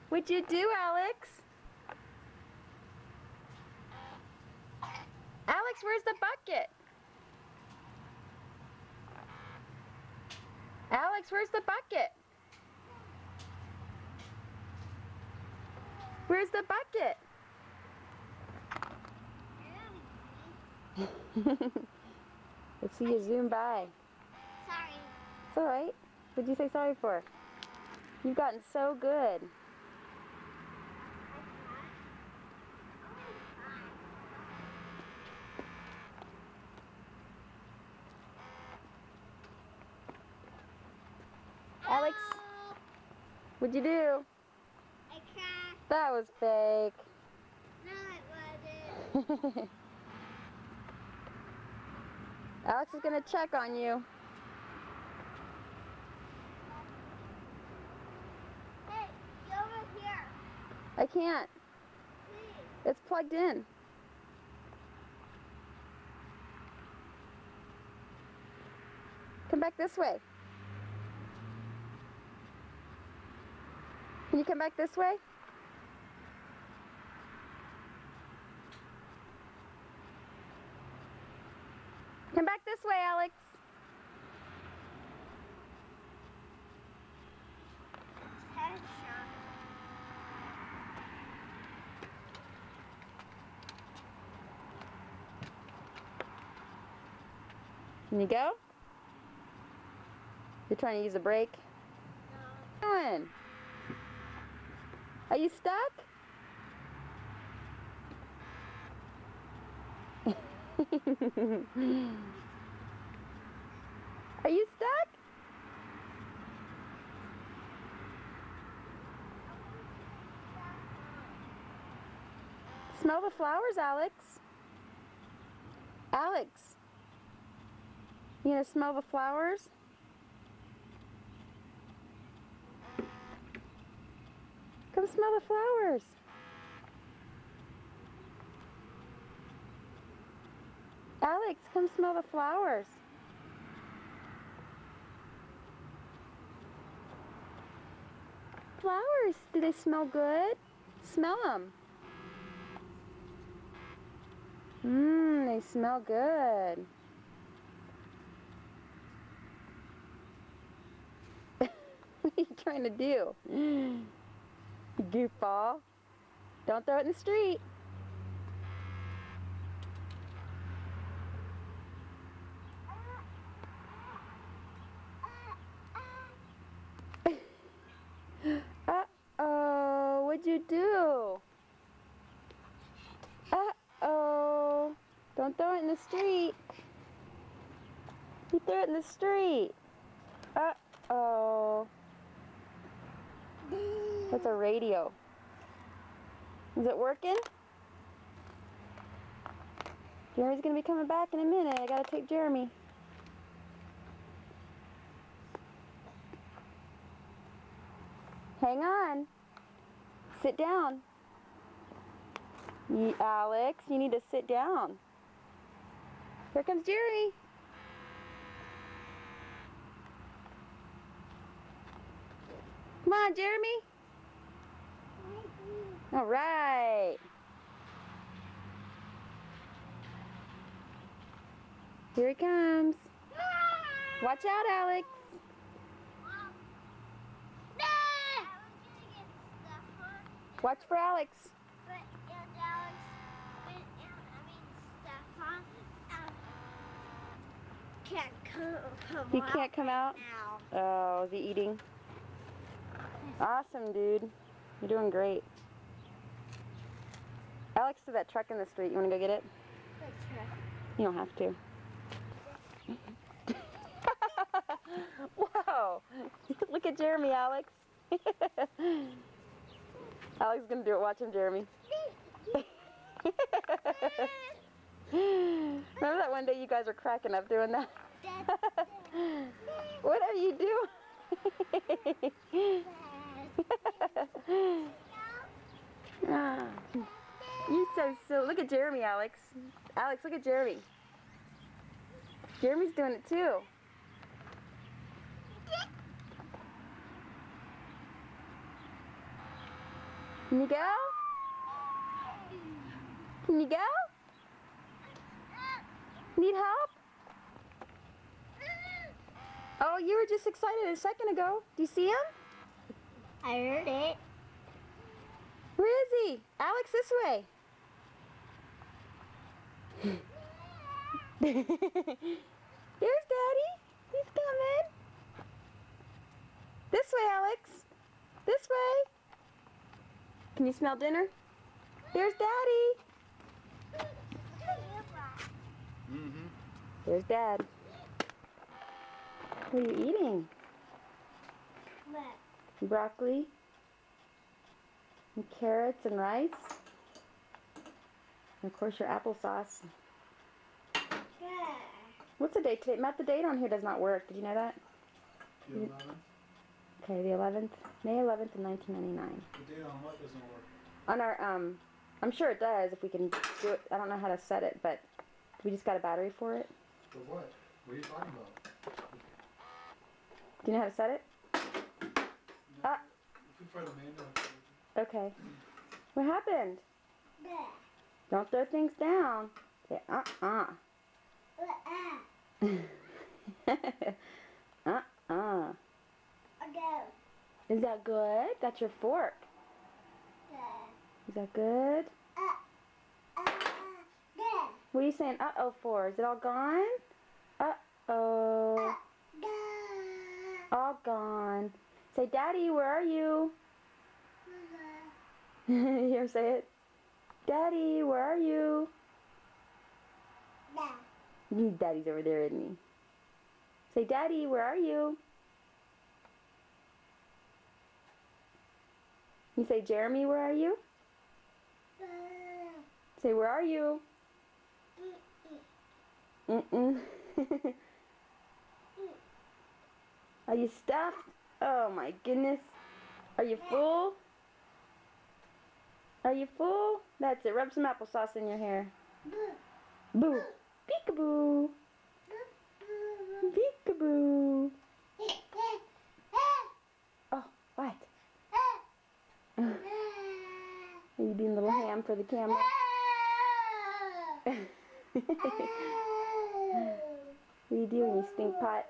What'd you do, Alex? Alex, where's the bucket? Alex, where's the bucket? Where's the bucket? Let's see you zoom by. Sorry. It's alright. What'd you say sorry for? You've gotten so good. Alex, what'd you do? I crashed. That was fake. No, it wasn't. Alex is gonna check on you. Hey, get over here. I can't. Please. It's plugged in. Come back this way. Can you come back this way? Come back this way, Alex. Headshot. Can you go? You're trying to use a brake? No. What are you doing? Are you stuck? Are you stuck? Smell the flowers, Alex. Alex, you gonna smell the flowers? Come smell the flowers. Alex, come smell the flowers. Flowers, do they smell good? Smell them. They smell good. What are you trying to do? You goofball. Don't throw it in the street. Uh-oh, what'd you do? Uh-oh. Don't throw it in the street. You threw it in the street. Uh-oh. That's a radio. Is it working? Jeremy's gonna be coming back in a minute. I gotta take Jeremy. Hang on. Sit down. Alex, you need to sit down. Here comes Jeremy. Come on, Jeremy. All right. Here he comes. Watch out, Alex. Watch for Alex. But Stefan can't come He can't come out? now. Oh, is he eating? Awesome, dude. You're doing great. Alex, to that truck in the street. You want to go get it? You don't have to. Whoa! Look at Jeremy, Alex. Alex is going to do it. Watch him, Jeremy. Remember that one day you guys were cracking up doing that? What are you doing? You're so silly. Look at Jeremy, Alex. Alex, look at Jeremy. Jeremy's doing it too. Can you go? Can you go? Need help? Oh, you were just excited a second ago. Do you see him? I heard it. Where is he? Alex, this way. There's Daddy. He's coming. This way, Alex. This way. Can you smell dinner? There's Daddy. Mm-hmm. There's Dad. What are you eating? Broccoli and carrots and rice. And of course your applesauce. What's the date today? Matt, the date on here does not work. Did you know that? The 11th? Okay, the 11th. May 11th of 1999. The date on what doesn't work? On our, I'm sure it does if we can do it. I don't know how to set it, but we just got a battery for it. For what? What are you talking about? Do you know how to set it? No. Ah. If you find a manual. Okay. What happened? Don't throw things down. Say, uh-uh. Uh-uh. Is that good? That's your fork. Is that good? What are you saying uh-oh for? Is it all gone? Uh-oh. All gone. Say, Daddy, where are you? You ever say it? Daddy, where are you? Daddy's over there, isn't he? Say, Daddy, where are you? You say, Jeremy, where are you? Say, where are you? Mm-mm. Are you stuffed? Oh my goodness. Are you full? Are you full? That's it. Rub some applesauce in your hair. Boo. Peekaboo. Peekaboo. Oh, what? Are you being a little ham for the camera? What are you doing, you stink pot?